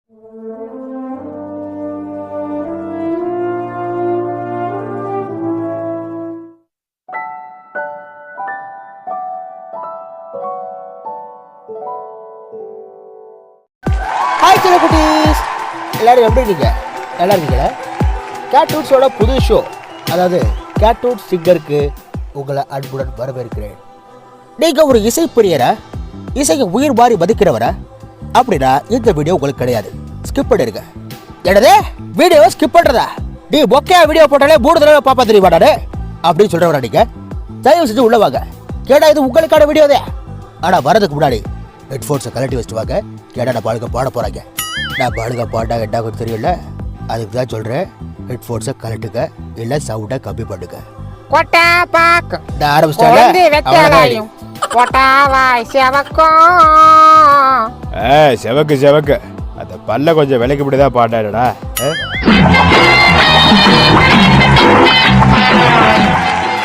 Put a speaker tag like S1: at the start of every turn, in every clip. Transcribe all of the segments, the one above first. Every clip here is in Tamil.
S1: ஹாய் சில குட்டீஸ், எல்லாரும் எப்படி இருக்கீங்க? நல்லா இருக்கீங்களா? கேட்வுட்ஸோட புது ஷோ, அதாவது கேட்வுட் சிங்கருக்கு உங்களை அன்புடன் வரவேற்கிறேன். நீங்கள் ஒரு இசை பிரியரா, இசையை உயிர் மாறி மதிக்கிறவரா? அப்படின்னா இந்த வீடியோ உங்களுக்கு கிடையாது, ஸ்கிப் பண்ணிருங்க. என்னது வீடியோ ஸ்கிப் பண்ணுறதா? நீ பொக்கையா வீடியோ போட்டாலே 3 தடவை பாப்பா தெரியுமாடாரு அப்படின்னு சொல்கிறவரா? நீங்கள் தயவு செஞ்சு உள்ள வாங்க. கேட்டா இது உங்களுக்கான வீடியோதே. ஆனால் வரதுக்கு முன்னாடி ஹெட்ஃபோன்ஸை கலட்டி வச்சுட்டு வாங்க. கேட்டா நான் பாடுக பாட போகிறாங்க. நான் பாடுக பாட்டா எட்டாவது தெரியல, அதுக்கு தான் சொல்கிறேன். ஹெட்ஃபோன்ஸை கலட்டுங்க, இல்லை சவுண்டை கம்மி பண்ணுங்க. நான் ஆரம்பிச்சிட்டேன்.
S2: செவக்கு செவக்கு அந்த பல்ல கொஞ்சம் விலைக்கு இப்படிதான் பாட்டாடா.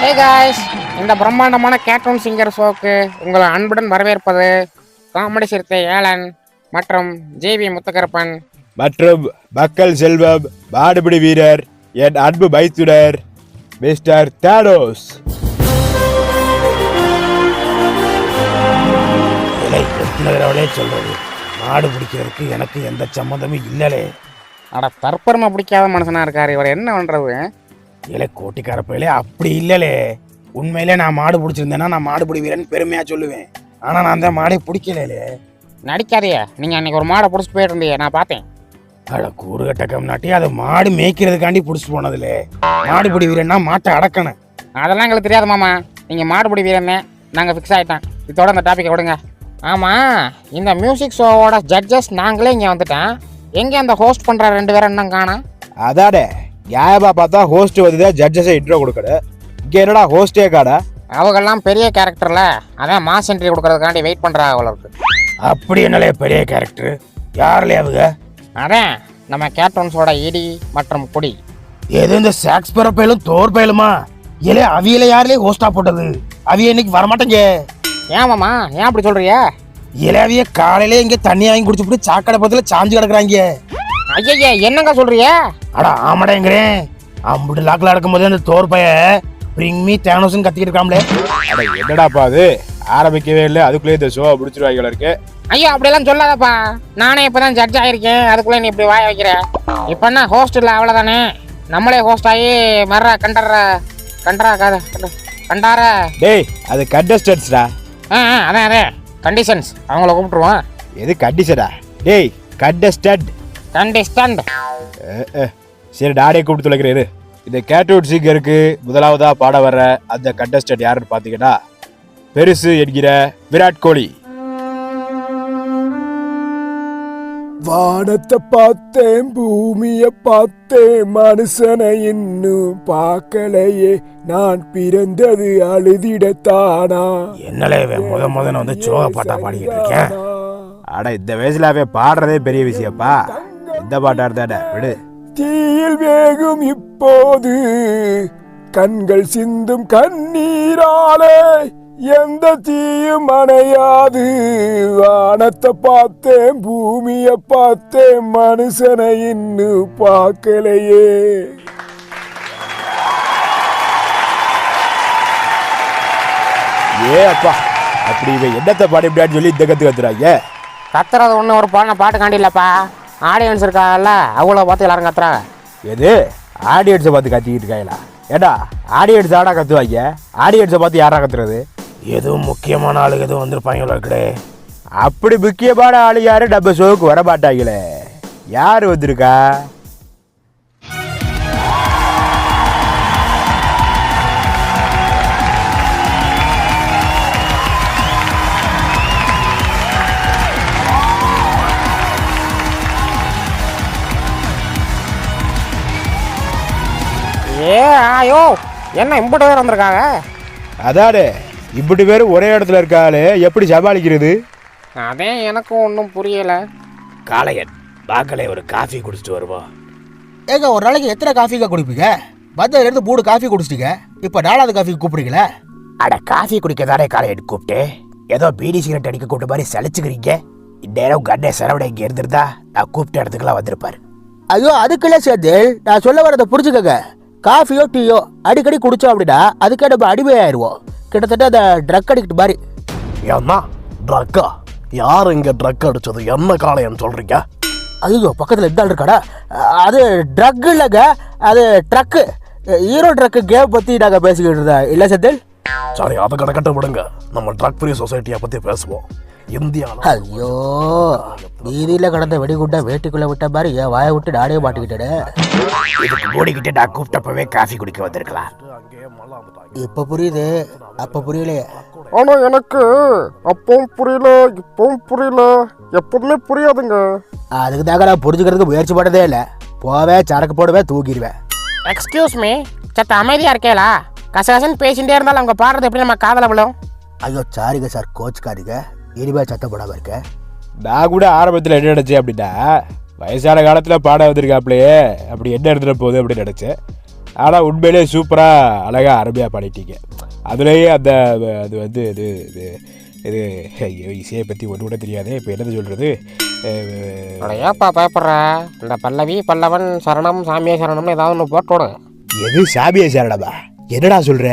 S3: ஹே காய்ஸ், இந்த பிரம்மாண்டமான கேட்வுட் சிங்கர் ஷோக்கு உங்களை அன்புடன் வரவேற்பது காமெடி சிறுத்தை ஏலன் மற்றும் ஜேவி முத்துக்கருப்பன்
S2: மற்றும் மக்கள் செல்வம் மாடுபிடி வீரர் என் அன்பு மைத்துனர் மிஸ்டர் தானோஸ்.
S4: சொல்றது மாடு பிடிக்கிறதுக்கு எனக்கு எந்த சம்மந்தமும் இல்லலே.
S3: அட தற்பெருமை பிடிக்காத மனுஷனா இருக்காரு இவர், என்ன பண்றது?
S4: இலை கோட்டிக்கார பயிலே அப்படி இல்லலே. உண்மையிலே நான் மாடு பிடிச்சிருந்தேன்னா நான் மாடு பிடி வீரன் பெருமையா சொல்லுவேன். ஆனா நான் அந்த மாடை பிடிக்கலே.
S3: நடிக்காதையே, நீங்க அன்னைக்கு ஒரு மாடை பிடிச்சிட்டு போயிட்டு இருந்தீங்க, நான் பார்த்தேன்.
S4: அட கூறுகட்ட கம்நாட்டி, அதை மாடு மேய்க்கிறதுக்காண்டி பிடிச்சிட்டு போனதுல. மாடு பிடி வீரன்னா மாட்டை அடக்கணும்.
S3: அதெல்லாம் எங்களுக்கு தெரியாது மாமா. நீங்க மாடுபிடி வீரன்னு நாங்க ஃபிக்ஸ் ஆயிட்டோம். இதோட இந்த டாபிக்கை விடுங்க. ஆமா, இந்த மியூசிக் ஷோவோட ஜட்ஜஸ் நாங்களே இங்க வந்துட்டேன். எங்க அந்த ஹோஸ்ட் பண்ற 2 பேரும் இன்னும் காணோம்?
S2: அதாடே நியாயமா பார்த்தா ஹோஸ்ட் வந்துதான் ஜட்ஜஸை இன்ட்ரோ கொடுக்கற. இங்க என்னடா ஹோஸ்டே காடா?
S3: அவங்கெல்லாம் பெரிய கேரக்டர்ல, அதான் மாஸ் என்ட்ரி கொடுக்கறதுக்காண்டி வெயிட் பண்றாங்க அவளுக்கு.
S4: அப்படி என்னலே பெரிய கேரக்டர்? யாருலே அவங்க?
S3: அதான் நம்ம கேட்வுட்ஸோட இடி மற்றும் குடி.
S4: எது இந்த சாக்ஸ் பெற பயிலும் தோர் பயிலுமா? இல்ல அவியில யாருலே ஹோஸ்டா போட்டது? அவிய இன்னைக்கு வரமாட்டேங்க.
S3: ஏன் மாமா, ஏன் அப்படி சொல்றிய?
S4: இளையவிய காலையில இங்க தண்ணி வாங்கி குடிச்சுட்டு சாக்கடை பக்கத்துல சாஞ்சு கிடக்குறாங்க.
S3: ஐயா, என்னங்க சொல்றிய?
S4: அட ஆமாடேங்கிறேன். அம்புட்டு லாக்கில் நடக்கும்போது அந்த தோர் பைய பிரிங் மீ தேனோஸ்னு கத்திக்கிட்டு இருக்காங்களே.
S2: அட என்னடாப்பா அது? ஆரம்பிக்கவே இல்லை, அதுக்குள்ளே இந்த ஷோ முடிச்சிருவாங்க இருக்கு.
S3: ஐயோ அப்படியெல்லாம் சொல்லாதப்பா. நானே இப்பதான் ஜட்ஜ் ஆயிருக்கேன், அதுக்குள்ள நீ இப்படி வாய வைக்கிற. இப்ப என்ன ஹோஸ்ட் இல்லை அவ்வளவுதானே? நம்மளே ஹோஸ்ட் ஆகி மர்ற கண்டார.
S2: டேய் அது கண்டஸ்டன்ஸ்டா.
S3: அதே கண்டிஷன்ஸ், அவங்கள கூப்பிட்டுருவோம்.
S2: எது கண்டிஷனா? டேய் கண்டஸ்டன்ட். சரி நானே கூப்பிட்டு தொலைக்கிறேன். இந்த கேட்வுட் சிங்கருக்கு முதலாவதா பாட வர்ற அந்த கண்டஸ்டன்ட் யாருன்னு பாத்தீங்கன்னா பெருசு என்கிற விராட் கோலி.
S5: வானத்தை பார்த்தேன், பூமிய பார்த்தேன், மனுஷனை இன்னும் பார்க்கலையே, நான் பிறந்தது அழுதிடத்தானா.
S4: என்னலே முதல்ல வந்து சோக பாட்டா பாடிக்கிட்டு இருக்கேன்.
S2: அட இந்த வயசுல அவன் பாடுறதே பெரிய விஷயப்பா. இந்த பாட்டா இருந்தா விடு.
S5: தீயில் வேகும் இப்போது கண்கள் சிந்தும் கண்ணீராலே, எந்த தீயும் அணையாது. வானத்தை பார்த்தேன், பூமிய பார்த்தேன், மனுஷனை இன்னும் பார்க்கலையே.
S2: ஏ அப்பா, அப்படி இவன் என்னத்தை பாடிவிட்டான்னு சொல்லி இந்த கத்துறாங்க.
S3: கத்துறது ஒண்ணு ஒரு பாட்டு காண்டி இல்லப்பா. ஆடியன்ஸ் இருக்காங்கல்ல, அவ்வளோ பார்த்து எல்லாரும் கத்துறாங்க.
S2: எது ஆடியன்ஸை பார்த்து கத்திக்கிட்டு இருக்காங்களா? ஏடா ஆடியன்ஸ் ஆடா கத்துவாங்க, ஆடியன்ஸை பார்த்து யாரா கத்துறது?
S4: எதுவும் முக்கியமான ஆளுங்க எதுவும் வந்திருப்பாங்களோ இருக்கடே.
S2: அப்படி முக்கியமான ஆளு யாரு நம்ம ஷோவுக்கு வர மாட்டாங்களே. யாரு வந்திருக்கா?
S3: ஐயோ, என்ன இம்புட்டு பேர் வந்திருக்காங்க?
S2: அதானே இப்படி பேர் ஒரே இடத்துல இருக்காளே, எப்படி சமாளிக்கிறது?
S3: அதே எனக்கும் ஒன்றும் புரியல.
S4: காளையன் வாக்கலே ஒரு காஃபி குடிச்சிட்டு வருவோம்.
S1: ஏங்க ஒரு நாளைக்கு எத்தனை காஃபிக்கா குடிப்பீங்க? வந்ததுலேருந்து 3 காஃபி குடிச்சிட்டீங்க, இப்போ 4வது காஃபி கூப்பிடுறீங்களா?
S4: அட காஃபி குடிக்க தானே காளையன் கூப்பிட்டு, ஏதோ பீடி சிகரெட் அடிக்க கூப்பிட்ட மாதிரி சலிச்சுக்கிறீங்க. இந்நேரம் கண்ணே சரவணை இங்கே இருந்திருந்தா நான் கூப்பிட்ட இடத்துக்குலாம் வந்திருப்பாரு.
S1: ஐயோ அதுக்குள்ள செந்தில், நான் சொல்ல வரதை புரிஞ்சுக்கங்க. காஃபியோ டீயோ அடிக்கடி குடிச்சோம் அப்படின்னா அதுக்கே நம்ம அடிமையாயிருவோம். கிட்டத்தட்ட அந்த ட்ரக் அடிக்ட் மாதிரி.
S5: ஏன்னா ட்ரக்கா? யார் இங்க ட்ரக் அடிச்சது? என்ன காலையன்னு சொல்றீங்க?
S1: ஐயோ பக்கத்தில் எந்த ஆள் இருக்காடா? அது ட்ரக் இல்லைங்க, அது ட்ரக்கு. ஹீரோ ட்ரக்கு கேம் பற்றி நாங்கள் பேசிக்கிட்டு இருந்தோம் இல்லை செந்தில்?
S5: சரி, அதை கிடக்கட்ட விடுங்க. நம்ம ட்ரக் ஃப்ரீ சொசைட்டியை பற்றி பேசுவோம். இந்தியாவில்
S1: ஐயோ வீதியில் கடந்த வெடிகுண்டை வேட்டிக்குள்ளே விட்ட மாதிரி என் வாயை விட்டு நானே மாட்டிக்கிட்டேன்.
S4: இதுக்கு மூடிக்கிட்டு நான் கூப்பிட்டப்பவே காஃபி குடிக்க வந்திருக்கலாம்.
S1: இப்போ புரியுது, அப்போ புரியலையே.
S6: ஆனா எனக்கு அப்பவும் புரியல, இப்பவும் புரியல, எப்போதுமே புரியாதுங்க.
S1: அதுக்கு தாங்க நான் புரிஞ்சுக்கிறதுக்கு முயற்சி பண்ணதே இல்லை. போவேன், சரக்கு போடுவேன், தூக்கிடுவேன்.
S3: எக்ஸ்கியூஸ் மீ, சத்த அமைதியாக இருக்கேலா? கசகசன்னு பேசிகிட்டே இருந்தாலும் அவங்க பாடுறது எப்படி நம்ம காதல விழும்?
S1: ஐயோ சாரிங்க சார், கோச்சுக்காதீங்க. இனிமேல் சத்தப்படாமல் இருக்கேன்.
S2: நான் கூட ஆரம்பத்தில் என்ன நினச்சேன் அப்படின்னா, வயசான காலத்தில் பாட வந்திருக்காப்லையே, அப்படி என்ன எடுத்துகிட்டு போகுது அப்படின்னு நினச்சேன். ஆனால் உண்மையிலே சூப்பராக அழகாக அருமையாக பாடிட்டீங்க. அதுலேயே அந்த அது வந்து இது இது இது ஐயோ இசையை பற்றி ஒன்று கூட தெரியாது. இப்போ என்னது சொல்கிறது?
S3: ஏப்பா பயப்படுற? இந்த பல்லவி பல்லவன் சரணம் சாமியே சரணம்னு ஏதாவது ஒன்று போட்டோடு.
S2: எது சாமியை சேரடா? என்னடா சொல்கிற?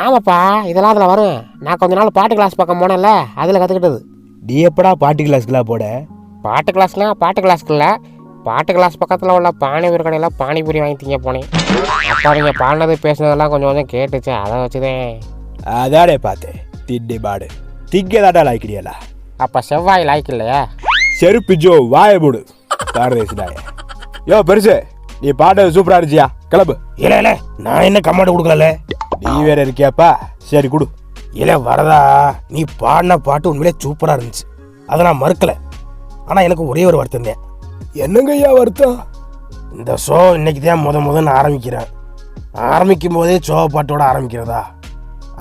S3: ஆமாப்பா, இதெல்லாம் அதில் வரும். நான் கொஞ்ச நாள் பாட்டு கிளாஸ் பக்கம் போனேன்ல, அதில் கற்றுக்கிட்டது.
S2: நீ எப்படா பாட்டு கிளாஸ்க்குலாம் போட?
S3: பாட்டு கிளாஸ்னால் பாட்டு கிளாஸ்க்கு இல்லை, பாட்டு கிளாஸ் பக்கத்தில் உள்ள பானிபூரி கடையில் பானிபூரி வாங்கி திங்க போனேன். அப்போ அவங்க பாடினது பேசுனதெல்லாம் கொஞ்சம் கொஞ்சம் கேட்டுச்சு, அதை வச்சுதேன்.
S2: அதானே பார்த்தேன். திண்டி பாடு திங்க தாண்டா லாய்க்கிறியலா?
S3: அப்போ செவ்வாய் லாய்க்கு இல்லையா?
S2: செருப்பு ஜோ வாய போடு பாரதேசினாய. யோ பெருசு, நீ பாட்டு சூப்பராக இருந்துச்சியா? கிளம்பு.
S4: இல்லை இல்லை, நான் என்ன கமாண்ட் கொடுக்கல.
S2: நீ வேற இருக்கியாப்பா? சரி கொடு.
S4: இல்லை வரதா, நீ பாடின பாட்டு உண்மையிலே சூப்பராக இருந்துச்சு, அதை நான் மறுக்கலை. ஆனால் எனக்கு ஒரே ஒரு வருத்தம் தான்.
S5: என்னங்க ஐயா வருத்தம்?
S4: இந்த ஷோ இன்னைக்கு தான் முதன்னு ஆரம்பிக்கிறேன். ஆரம்பிக்கும் போதே ஷோ பாட்டோட ஆரம்பிக்கிறதா,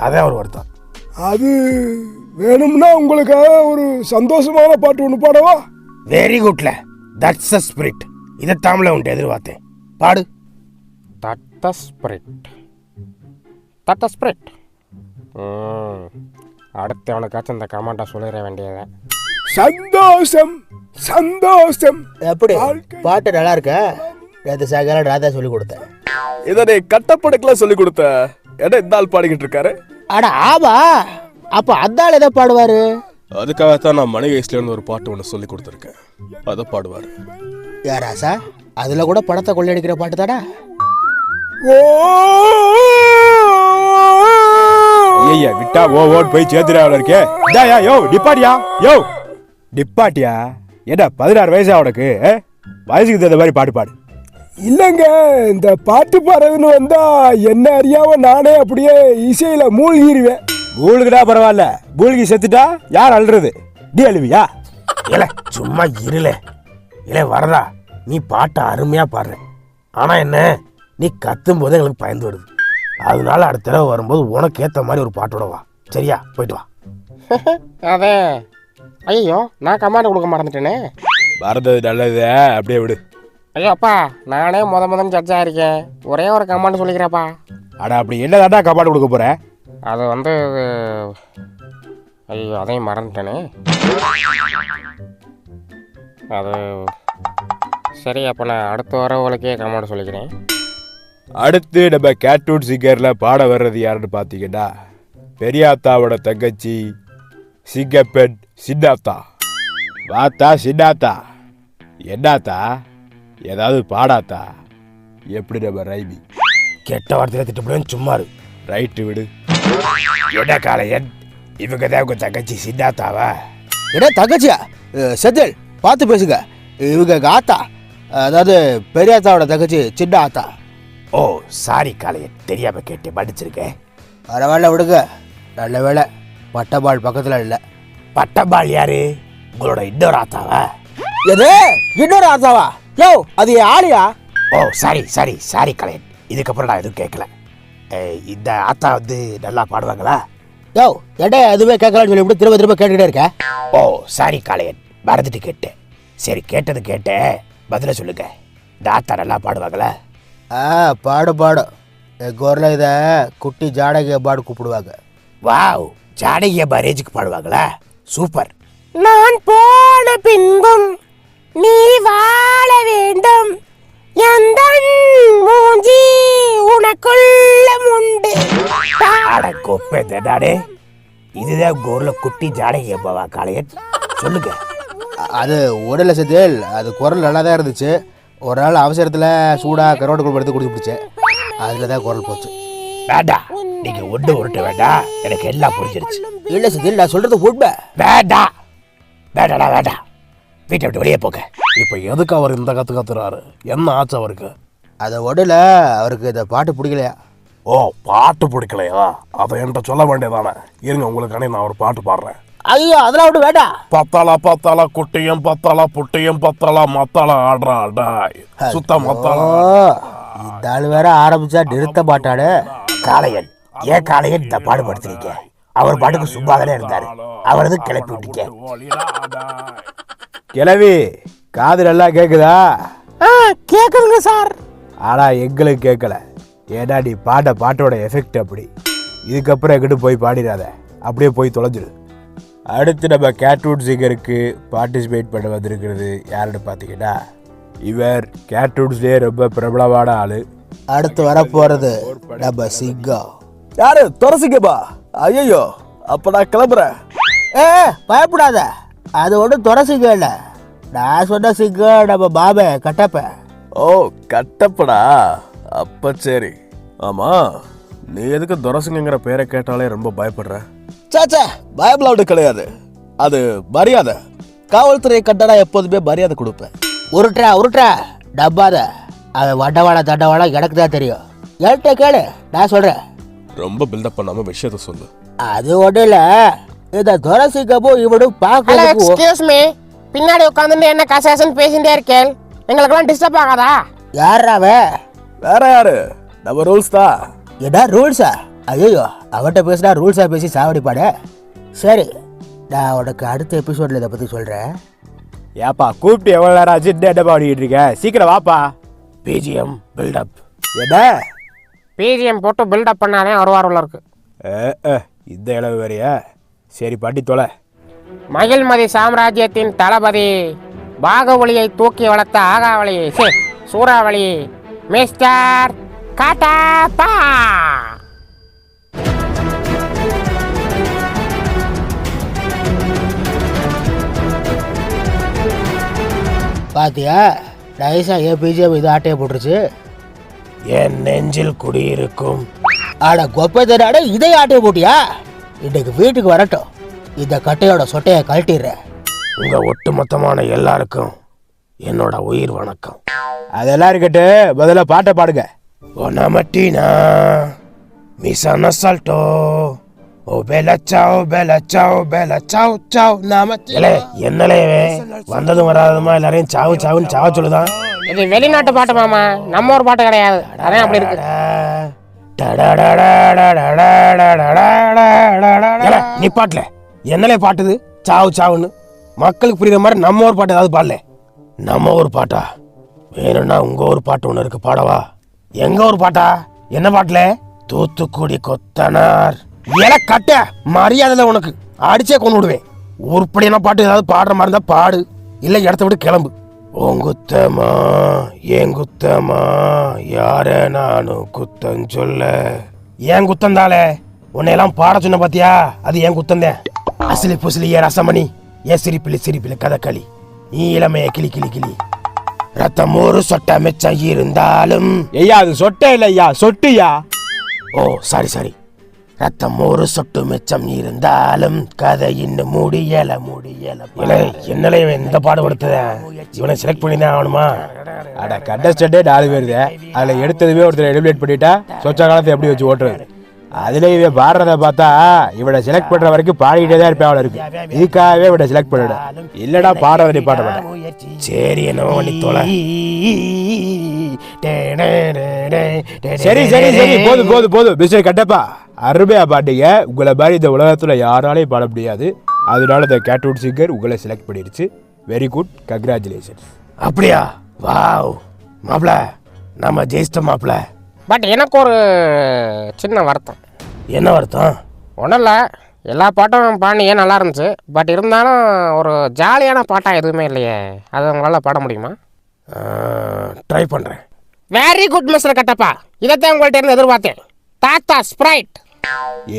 S4: அதான் ஒரு வருத்தம்.
S5: அது வேணும்னா உங்களுக்காக ஒரு சந்தோஷமான பாட்டு ஒன்று பாடவா?
S4: வெரி குட்ல, தட்ஸ் அ ஸ்பிரிட். இதை தாமல உன்ட்டு எதிர்பார்த்தேன். பாடு.
S3: தட்ட ஸ்பிரிட், தட்ட ஸ்பிரிட். அடுத்து அவனுக்காச்சும் இந்த கமெண்ட்டை சொல்லிட வேண்டியதை.
S5: சந்தோஷம் சந்தோஷம்.
S1: எப்படி பாட்டு நல்லா இருக்க? நேற்று சாயங்காலம் நான் தான் சொல்லி கொடுத்தேன்.
S5: இதனை கட்டப்படக்கெல்லாம் சொல்லி கொடுத்த என்ன இந்த ஆள் பாடிக்கிட்டு இருக்காரு?
S1: அட ஆமா, அப்போ அந்த ஆள் எதை பாடுவாரு?
S5: அதுக்காகத்தான் நான் மணி வயசுலேருந்து ஒரு பாட்டு ஒன்று சொல்லி கொடுத்துருக்கேன், அதை பாடுவார்.
S1: யாராசா? அதில் கூட படத்தை கொள்ளையடிக்கிற பாட்டு தானே?
S2: ஐயா விட்டா ஓட் போய் சேர்த்துடாவில் இருக்கே. யோ டிப்பாட்டியா? யோ டிப்பாட்டியா? ஏடா 16 வயசா உனக்கு? வயசுக்கு தகுந்த மாதிரி பாட்டு பாடு.
S5: இல்லைங்க, இந்த பாட்டு பாடுறதுன்னு வந்தா என்ன அறியாம நானே அப்படியே இசையில மூழ்கிடுவேன்.
S2: மூழ்கிடா பரவாயில்ல, மூழ்கி செத்துட்டா யார் அழுறது? நீ அழுவியா?
S4: இல்லை சும்மா இருல. இல்லை வரதா, நீ பாட்டை அருமையாக பாடுற. ஆனால் என்ன, நீ கத்தும் போதே எங்களுக்கு பயந்து வருது. அதனால அடுத்த தடவை வரும்போது உனக்கு ஏற்ற மாதிரி ஒரு பாட்டோட வா. சரியா? போயிட்டு வா.
S3: அதே ஐயோ, நான் கமெண்ட் கொடுக்க மறந்துட்டேனே.
S2: மறந்தது நல்லது, அப்படியே விடு.
S3: ஐயோ அப்பா, நானே முதன் ஜட்ஜாக இருக்கேன், ஒரே ஒரு கமெண்ட் சொல்லிக்கிறேன்ப்பா.
S2: அடா அப்படி என்னதாண்டா கமாண்ட் கொடுக்க போற?
S3: அது வந்து ஐயோ அதையும் மறந்துட்டேனே. அது சரி, அப்போ நான் அடுத்த வரவங்களுக்கே கமெண்ட் சொல்லிக்கிறேன்.
S2: அடுத்து நம்ம கேட்டூன் சிங்கரில் பாட வர்றது யாருன்னு பார்த்தீங்கன்னா, பெரியாத்தாவோட தங்கச்சி சிங்கப்பெண் சின்னாத்தா. வாத்தா சின்னாத்தா, என்னாத்தா ஏதாவது பாடாத்தா? எப்படி நம்ம ரைமி?
S4: கெட்ட வார்த்தையில திட்டப்படுவேன், சும்மா இரு.
S2: ரைட்டு விடு.
S4: என்ன காலையன், இவங்க தான் உங்க தங்கச்சி சின்னாத்தாவா?
S1: என்ன தங்கச்சியா? செந்தில் பார்த்து பேசுங்க. இவங்க எங்கள் ஆத்தா, அதாவது பெரியாத்தாவோட தங்கச்சி சின்ன ஆத்தா.
S4: ஓ சாரி காலையன், தெரியாம கேட்டு மன்னிச்சிருக்கேன்.
S1: பரவாயில்ல விடுங்க. நல்ல வேலை பட்டபால் பக்கத்தில் இல்லை.
S4: பட்டபால் யாரு? உங்களோட இன்னொரு ஆத்தாவா?
S1: எது இன்னொரு ஆத்தாவா? யோ அது என் ஆளியா?
S4: ஓ சாரி சாரி சாரி காலையன், இதுக்கப்புறம் நான் எதுவும் கேட்கல. இந்த ஆத்தா வந்து நல்லா பாடுவாங்களா?
S1: யோ எடே எதுவுமே கேட்கலான்னு சொல்லி திரும்ப திரும்ப கேட்டுக்கிட்டே இருக்க.
S4: ஓ சாரி காளையன், மறந்துட்டு கேட்டேன். சரி கேட்டது கேட்டேன், பதில சொல்லுங்க. இந்த ஆத்தா நல்லா பாடுவாங்களா?
S1: பாடு பாடு. எங்கள் ஊரில் இதை குட்டி ஜாடகிய பாடு கூப்பிடுவாங்க.
S4: வாவ், ஜானகிய பாரேஜுக்கு பாடுவாங்களா? சூப்பர்.
S7: நான் போன பின்பும் நீ வாழ வேண்டும், எந்த மூஞ்சி உனக்குள்ள உண்டு.
S4: அட கொப்பை தேடாடே, இதுதான் உங்க ஊர்ல குட்டி ஜாடகை எப்பவா காளையன்? சொல்லுங்க.
S1: அது உடல செதில், அது குரல் நல்லா தான் இருந்துச்சு. ஒரு நாள் அவசரத்தில் சூடாக கரோட்டை குழம்பு எடுத்து குடிச்சு பிடிச்சேன், அதில் தான் குரல் போச்சு.
S4: வேண்டாம், நீங்க ஒன்று உருட்ட வேண்டாம், எனக்கு எல்லாம் புரிஞ்சிருச்சு.
S1: இல்லை செதில், நான் சொல்கிறது உண்மை.
S4: வேண்டாம் வேண்டாடா வேண்டாம், வீட்டை விட்டு வெளியே போங்க. இப்போ எதுக்கு அவர் இந்த கத்துறாரு? என்ன ஆச்சு அவருக்கு?
S1: அதை உடல அவருக்கு இந்த பாட்டு பிடிக்கலையா?
S4: ஓ, பாட்டு பிடிக்கலையா? அதை என்கிட்ட சொல்ல வேண்டியதானே. இருங்க, உங்களுக்கானே நான் ஒரு பாட்டு பாடுறேன்.
S1: ஐயோ, அதெல்லாம் விட்டு வேண்டாம்.
S4: பத்தாளா பத்தாளா குட்டியும் பத்தாளா புட்டியும் பத்தாளா மத்தாளா ஆடுறா சுத்த மத்தாளா.
S1: இந்த ஆள் வேற ஆரம்பிச்சா நிறுத்த மாட்டாடு.
S4: காளையன், ஏன் காளையன் இந்த பாடுபடுத்துறீங்க? அவர் பாட்டுக்கு சும்மாதானே இருந்தாரு, அவரது கிளப்பி விட்டீங்க.
S2: கிளவி காது நல்லா கேக்குதா?
S7: கேக்குதுங்க சார்.
S2: ஆனா எங்களுக்கு கேட்கல. ஏடா நீ பாட்டோட எஃபெக்ட் அப்படி. இதுக்கப்புறம் எங்கிட்ட போய் பாடிடாத, அப்படியே போய் தொலைஞ்சிரு. அடுத்து நம்ம கேட்வுட் சிங்கருக்கு பார்ட்டிசிபேட் பண்ண வந்திருக்கிறது யாருன்னு பார்த்தீங்கன்னா, இவர் கேட்வுட்ஸ்லேயே ரொம்ப பிரபலமான ஆளு.
S1: அடுத்து வர போறது நம்ம சிங்கம்.
S5: யாரு? துரசிங்கப்பா? ஐயோ, அப்ப நான் கிளம்புறேன்.
S1: பயப்படாத, அது ஒன்றும் துறை சிங்கம் இல்லை. நான் சொன்ன சிங்கம் நம்ம பாபே கட்டப்ப.
S5: ஓ, கட்டப்படா? அப்ப சரி. ஆமா, நீ எதுக்கு துரசிங்கிற பேரை கேட்டாலே ரொம்ப பயப்படுற? சாச்சா, பயப்படாது கிடையாது, அது மரியாதை. காவல்துறையை கண்டனா எப்போதுமே மரியாதை கொடுப்பேன்.
S1: உருட்டுறா டப்பாத. அவன் வண்டவாளா தண்டவாளா எனக்கு தான் தெரியும். என்கிட்ட கேளு, நான் சொல்றேன்.
S5: ரொம்ப பில்டப் பண்ணாம விஷயத்த சொல்லு.
S1: அது ஒன்றும் இல்லை, இந்த துரை சிங்கமும் இவனும்
S7: ஹலோ,
S1: பார்க்க.
S7: Excuse me. பின்னாடி உட்காந்துட்டு என்ன கசாசன் பேசிட்டே இருக்கேன், எங்களுக்கெல்லாம் டிஸ்டர்ப் ஆகாதா?
S1: யாராவே?
S5: வேற யாரு? நம்ம ரூல்ஸ் தான்.
S1: என்ன ரூல்ஸா? ஐயோ, அவன்கிட்ட பேசினா ரூல்ஸா பேசி சாவடிப்பாடு. சரி, நான் உனக்கு அடுத்த எபிசோட்ல இதை பத்தி சொல்றேன்.
S2: ஏப்பா கூப்பிட்டு எவ்வளோ நேரம் ஆச்சு? என்ன பாடிக்கிட்டு இருக்க? சீக்கிரம் வாப்பா.
S4: BGM buildup.
S2: என்ன
S3: பிஜிஎம் போட்டு பில்டப் பண்ணாலே வருவார் உள்ள இருக்கு.
S2: இந்த இளவு வேறையா? சரி பாட்டி தொலை.
S3: மகிழ்மதி சாம்ராஜ்யத்தின் தளபதி, பாகவலியை தூக்கி வளர்த்த ஆகாவளி, சூறாவளி, மிஸ்டர் காட்டாப்பா.
S1: பாத்தியா, நைஸா பிஜிஎம் இது ஆட்டையை போட்டுருச்சு.
S4: என் நெஞ்சில் குடியிருக்கும்.
S1: ஆட கொப்பை தராட இதை ஆட்டையை போட்டியா? இன்னைக்கு வீட்டுக்கு வரட்டும், இந்த கட்டையோட சொட்டையை கழட்டிடுறேன்.
S4: உங்க ஒட்டுமொத்தமான எல்லாருக்கும் என்னோட உயிர் வணக்கம்.
S2: அதெல்லாம் இருக்கட்டு, முதல்ல பாட்டை பாடுங்க.
S4: Una mattina mi sono salto. Oh bella ciao, bella ciao, bella ciao, ciao. நாமத்திலே என்னலே வந்ததும் வராததுமா எல்லாரையும் சாவு சாவுன்னு சாவ சொல்லுதான்.
S3: இது வெளிநாட்டு பாட்டு மாமா, நம்ம ஒரு பாட்டு கிடையாது, அதான் அப்படி இருக்கு.
S4: நீ பாட்டுல என்னலே பாட்டுது சாவு சாவுன்னு? மக்களுக்கு புரியுற மாதிரி நம்ம ஒரு பாட்டு ஏதாவது பாடல. நம்ம ஒரு பாட்டா? வேணும்னா உங்க ஒரு பாட்டு ஒண்ணு இருக்கு, பாடவா? எங்க ஒரு பாட்டா? என்ன பாட்டுல? தூத்துக்குடி கொத்தனார். ஏல கட்ட மரியாதை உனக்கு, அடிச்சே கொண்டு விடுவேன். உருப்படியான பாட்டு ஏதாவது பாடுற மாதிரி இருந்தா பாடு, இல்ல இடத்த விட்டு கிளம்பு. ஓங்குத்தமா ஏங்குத்தமா யார நானும் குத்தம் சொல்ல. ஏன் குத்தந்தாலே உன்னையெல்லாம் பாட சொன்ன பாத்தியா? அது ஏன் குத்தந்தேன். அசிலி புசிலி ஏ ரசமணி, ஏ சிரிப்பிலி சிரிப்பிலி கதகளி, நீ இளமைய கிளி கிளி கிளி, ரத்தம் ஒரு சொட்ட மிச்சம் இருந்தாலும்.
S2: ஐயா அது சொட்டே இல்லை ஐயா, சொட்டுயா.
S4: ஓ சாரி சாரி. ரத்தம் ஒரு சொட்டு மிச்சம் இருந்தாலும் கதை இன்னும் முடியல. என்னல இவன் இந்த பாடுபடுத்துத? இவனை செலக்ட் பண்ணி தான் ஆகணுமா?
S2: அட கண்டஸ்டன்டே 4 பேருது, அதில் எடுத்ததுமே ஒருத்தர் எலிமினேட் பண்ணிட்டா சொச்ச காலத்தை எப்படி வச்சு ஓட்டுறது? அதுல இவன் பாடுறத பார்த்தா இவனை செலக்ட் பண்ற வரைக்கும் பாடிக்கிட்டே தான் இருப்பேன் இருக்கு. இதுக்காகவே இவனை செலக்ட் பண்ணிட, இல்லடா பாடுறத நீ பாட மாட்டேன்.
S4: சரி என்னவோ பண்ணி தொலை.
S2: சரி சரி சரி, போதும் மிஸ்டர் கட்டப்பா, அருமையா பாட்டீங்க. உங்களை மாதிரி இந்த உலகத்துல யாராலையும் பாட முடியாது. அதனால இந்த கேட்வுட் சிங்கர் உங்களை செலக்ட் பண்ணிடுச்சு. Very good, congratulation.
S4: அப்படியா? வாவ் மாப்ள, நம்ம ஜெயிச்சிட்டோம் மாப்ள.
S3: பட் எனக்கு ஒரு சின்ன வருத்தம்.
S4: என்ன வருத்தம்?
S3: ஒன்றும் இல்லை, எல்லா பாட்டும் பாடினீங்க நல்லா இருந்துச்சு. பட் இருந்தாலும் ஒரு ஜாலியான பாட்டாக எதுவுமே இல்லையே. அது உங்களால் பாட முடியுமா?
S4: ட்ரை பண்ணுறேன்.
S3: Very good mister Kattappa. இதைத்தான் உங்கள்கிட்ட இருந்து எதிர்பார்த்தேன். தாத்தா ஸ்ப்ரைட்.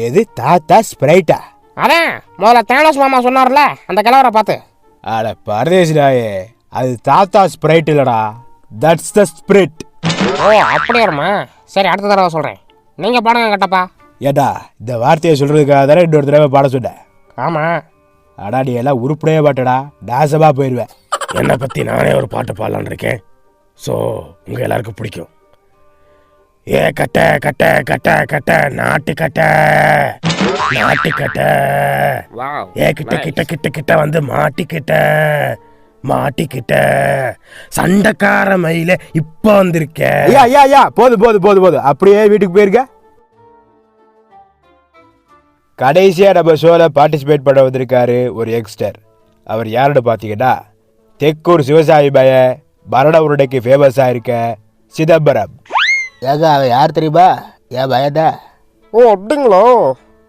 S2: எது தாத்தா ஸ்ப்ரைட்டா?
S3: அதான் முதல்ல தேனோஸ் மாமா சொன்னார்ல அந்த கிழவரை பார்த்து.
S2: அட பரதேசிடாயே, அது தாத்தா ஸ்ப்ரைட் இல்லடா, தட்ஸ் த ஸ்பிரிட்.
S3: ஓ அப்படி வருமா? சரி அடுத்த தடவை சொல்கிறேன். நீங்கள் பாடுங்க கட்டப்பா.
S2: ஏடா இந்த வார்த்தையை சொல்கிறதுக்காக தானே இன்னொரு தடவை பாட சொன்னேன்.
S3: ஆமாம்.
S2: அடா நீ எல்லாம் உருப்படையே பாட்டடா, நாசமாக போயிடுவேன்.
S4: என்னை பற்றி நானே ஒரு பாட்டு பாடலான்னு இருக்கேன். ஸோ உங்கள் எல்லாருக்கும் பிடிக்கும். ஏ கட்ட கட்ட கட்ட கட்ட நாட்டு கட்ட நாட்டு கட்ட ஏ கிட்ட கிட்ட கிட்ட கிட்ட வந்து மாட்டிக்கிட்ட மாட்டிக்கிட்ட சண்டைக்கார மயில இப்போ வந்திருக்க.
S2: ஐயா ஐயா ஐயா, போதும் போதும் போதும் போதும், அப்படியே வீட்டுக்கு போயிருக்க. கடைசியாக நம்ம ஷோவில் பார்ட்டிசிபேட் பண்ண வந்திருக்காரு ஒரு யங்ஸ்டர். அவர் யாருன்னு பார்த்தீங்கன்னா தெக்கூர் சிவசாமி பய மரண உருடைக்கு ஃபேமஸாக இருக்க சிதம்பரம்.
S1: ஏங்க அவன் யார் தெரியுமா? ஏன் பயந்தா?
S6: ஓ அப்படிங்களா?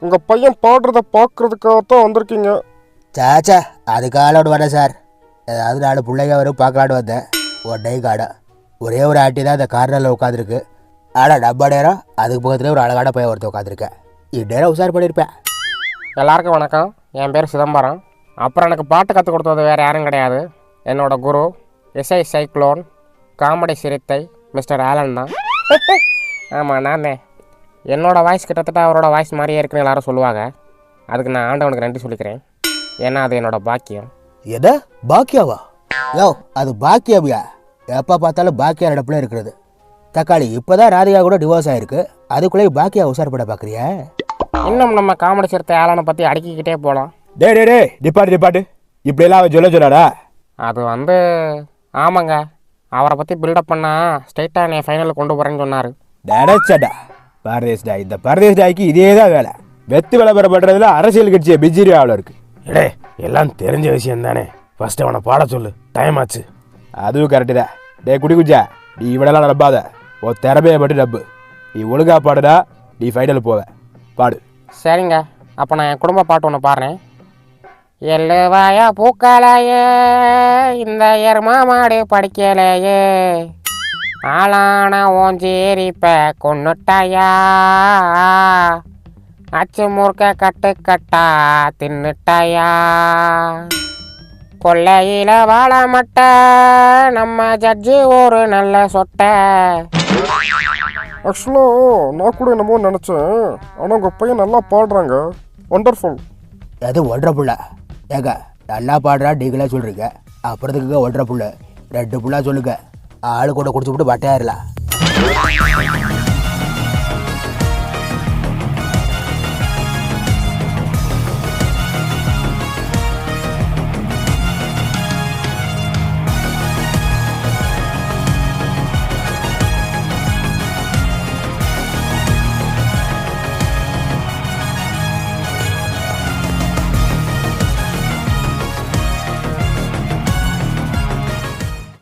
S6: உங்கள் பையன் பாடுறத பார்க்குறதுக்காகத்தான் வந்திருக்கீங்க.
S1: சாச்சா அதுக்காலோடு வரேன் சார். ஏதாவது 4 பிள்ளைங்க வரும் பார்க்கலான்னு வந்தேன். ஒன்றே காடா ஒரே ஒரு ஆட்டி தான் அந்த கார்னரில் உட்காந்துருக்கு. ஆனால் நம்ம நேரம் அதுக்கு பக்கத்துலேயே ஒரு அழகான பையன் ஒருத்தர் உட்காந்துருக்கேன். இந்நேரம் உஷார் பண்ணியிருப்பேன்.
S3: எல்லாருக்கும் வணக்கம். என் பேர் சிதம்பரம். அப்புறம் எனக்கு பாட்டு கற்றுக் கொடுத்தது வேறு யாரும் கிடையாது. என்னோட குரு இசை சைக்ளோன் காமெடி சிறுத்தை மிஸ்டர் ஆலன் தான். ஆமாம் நான் தான். என்னோடய வாய்ஸ் கிட்டத்தட்ட அவரோட வாய்ஸ் மாதிரியே இருக்குன்னு எல்லாரும் சொல்லுவாங்க. அதுக்கு நான் ஆண்டவனுக்கு நன்றி சொல்லிக்கிறேன். ஏன்னா அது என்னோடய பாக்கியம்.
S1: எத பாக்கியாவா? யோ அது பாக்கியாவியா? எப்போ பார்த்தாலும் பாக்கியா நடப்பில் இருக்கிறது. தக்காளி இப்போ தான் ராதிகா கூட டிவோர்ஸ் ஆகிருக்கு, அதுக்குள்ளேயே பாக்கியா உஷார்பட பார்க்குறியா?
S3: இன்னும் நம்ம காமெடி சிறுத்தை ஆலனை பற்றி அடுக்கிக்கிட்டே போகலாம்.
S2: டே டே டே டிப்பாட்டு டிப்பாட்டு, இப்படியெல்லாம் அவன் சொல்ல சொல்லாடா.
S3: அது ஆமாங்க, அவரை பற்றி பில்டப் பண்ணால் ஸ்ட்ரெயிட்டாக என்னை ஃபைனலில் கொண்டு போகிறேன்னு சொன்னார்.
S2: நினச்சடா பரதேஷ் டாய், இந்த பரதேஷ் டாய்க்கு இதே தான் வேலை. வெத்து விளம்பரம் பண்ணுறதுல அரசியல் கட்சியை பிஜிரி ஆவில் இருக்கு.
S4: இடே எல்லாம் தெரிஞ்ச விஷயம் தானே. ஃபர்ஸ்ட் அவனை பாட சொல்லு, டைம் ஆச்சு.
S2: அதுவும் கரெக்டு தான். டே குடி குஜா, நீ இவனெல்லாம் நம்பாத, உன் திறமையை மட்டும் நம்பு. நீ ஒழுங்கா பாடுடா, நீ ஃபைனல் போவ. பாடு.
S3: சரிங்க, அப்போ நான் என் குடும்ப பாட்டு ஒன்று பாடுறேன். எல்லுவாயா பூக்கலையே இந்த எருமா மாடு படிக்கலையே ஆளான ஓஞ்சேரிப்ப கொன்னுட்டாயா அச்சு முறுக்க கட்டு கட்டா தின்னுட்டாயா கொல்லையில வாழ மட்ட நம்ம ஜட்ஜு ஒரு நல்ல சொட்டை.
S6: ஆக்சுவலாக நான் கூட என்னமோ நினச்சேன். ஆனால் உங்கள் பையன் நல்லா பாடுறாங்க. ஒண்டர்ஃபுல்.
S1: அது ஒன்றரை புள்ள. ஏங்க நல்லா பாடுறா நீங்களே சொல்கிறீங்க, அப்புறத்துக்குங்க ஒன்றரை புள்ள 2 புள்ளா சொல்லுங்க. ஆளு கூட குடிச்சு விட்டு பட்டையாருலாம்.